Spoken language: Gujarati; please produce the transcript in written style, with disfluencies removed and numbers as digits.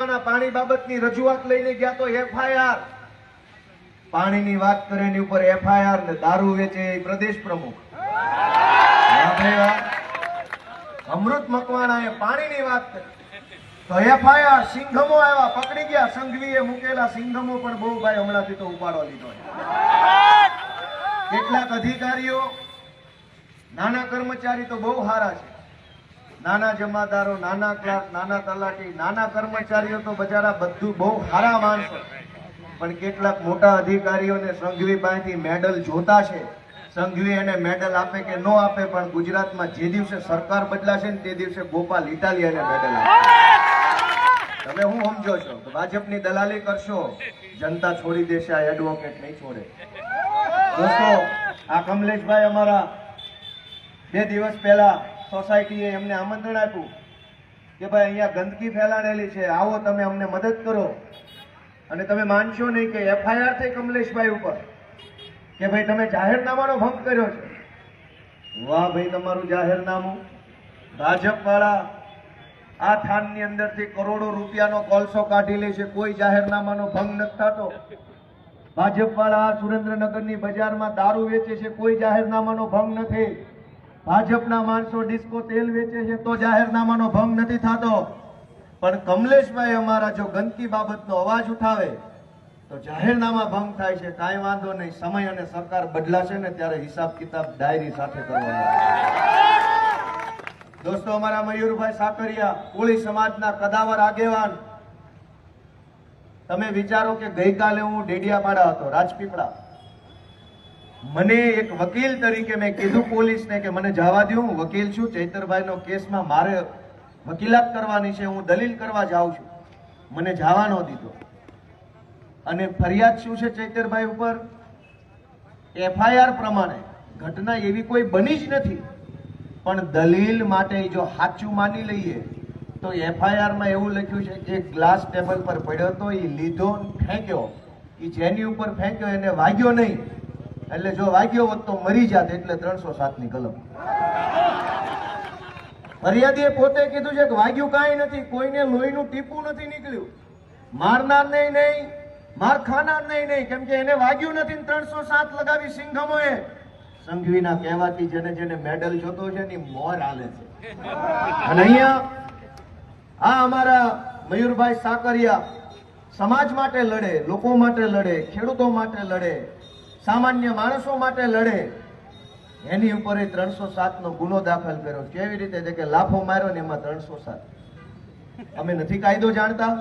પાણી બાબતની રજૂઆત લઈને ગયા તો એફઆઈઆર, પાણીની વાત કરે એની ઉપર એફઆઈઆર, ને દારૂ વેચે એ પ્રદેશ પ્રમુખ. અમૃત મકવાણાએ પાણીની વાત કરી તો એફઆઈઆર. સિંઘમો આવ્યા, પકડી ગયા. સંઘવીએ મૂકેલા સિંઘમો પણ બહુ ભાઈ હમણાંથી તો ઉપાડો લીધો. કેટલાક અધિકારીઓ, નાના કર્મચારી તો બહુ સારા છે, નાના જમાદારો, નાના ક્લાર્ક, નાના તલાટી, નાના કર્મચારીઓ તો બજારા બધું બહુ સારા માણસો, પણ કેટલાક મોટા અધિકારીઓને સંઘવી પાસેથી મેડલ જોતા છે. સંઘવી એને મેડલ આપે કે ન આપે, પણ ગુજરાતમાં જે દિવસે સરકાર બદલાશે ને તે દિવસે ગોપાલ ઇટાલિયાને મેડલ આપે. તમે હું સમજો છો? ભાજપની દલાલી કરશો, જનતા છોડી દેશે, આ એડવોકેટ નહીં છોડે. દોસ્તો, આ કમલેશભાઈ અમારા 2 દિવસ પહેલા સોસાયટીએ એમને આમંત્રણ આપ્યું કે ભાઈ અહીંયા ગંદકી ફેલાડેલી છે, આવો તમે અમને મદદ કરો. અને તમે માનશો નહીં કે એફઆઈઆર થઈ કમલેશભાઈ ઉપર કે ભાઈ તમે જાહેરનામાનો ભંગ કર્યો છે. વાહ ભાઈ, તમારું જાહેરનામું. ભાજપ વાળા આ થાનની અંદરથી કરોડો રૂપિયાનો કોલસો કાઢી લે છે, કોઈ જાહેરનામાનો ભંગ નથી થતો. ભાજપ વાળા સુરેન્દ્રનગરની બજારમાં દારૂ વેચે છે, કોઈ જાહેરનામાનો ભંગ નથી. ભાજપના માણસો ડિસ્કો તેલ વેચે છે તો જાહેરનામાનો ભંગ નથી થતો. પણ કમલેશભાઈ અમારા જો ગંદકી બાબતનો અવાજ ઉઠાવે તો જાહેરનામા ભંગ થાય છે. કાંઈ વાંધો નહીં, સમય અને સરકાર બદલાશે ને ત્યારે હિસાબ કિતાબ ડાયરી સાથે કરવાનો. દોસ્તો, અમારા મયુરભાઈ સાકરિયા, કોળી સમાજના કદાવર આગેવાન. તમે વિચારો કે ગઈકાલે હું ડેડિયાપાડા હતો, રાજપીપળા. મને એક વકીલ તરીકે મેં કીધું પોલીસને કે મને જવા દો, હું વકીલ છું, ચૈતરભાઈનો કેસમાં મારે વકીલાત કરવાની છે, હું દલીલ કરવા જાઉં છું. મને જવા ન દીધો. અને ફરિયાદ શું છે ચૈતરભાઈ ઉપર? એફઆઈઆર પ્રમાણે ઘટના એવી કોઈ બની જ નથી, પણ દલીલ માટે જો સાચું માની લઈએ તો એફઆઈઆરમાં એવું લખ્યું છે કે ગ્લાસ ટેબલ પર પડ્યો હતો, એ લીધો, ફેંક્યો. એ જેની ઉપર ફેંક્યો એને વાગ્યો નહીં, એટલે જો વાગ્યો હોત તો મરી જાત, એટલે 307ની કલમ. ફરિયાદીએ પોતે કીધું છે કે વાગ્યું કાંઈ નથી, કોઈને લોહીનું ટીપું નથી નીકળ્યું. મારનાર નહીં, માર ખાનાર નહીં, કેમ કે એને વાગ્યું નથી. 307 લગાવી સિંઘમોએ. સંઘવીના કહેવાથી જેને જેને મેડલ જોતો છે ને મોર હાલે છે. અને અહીંયા આ અમારા મયુરભાઈ સાકરિયા સમાજ માટે લડે, લોકો માટે લડે, ખેડૂતો માટે લડે, સામાન્ય માણસો માટે લડે. એની ઉપર 307 નો ગુનો દાખલ કર્યો. કેવી રીતે? કે લાફો માર્યો ને એમાં 307. અમે નથી કાયદો જાણતા.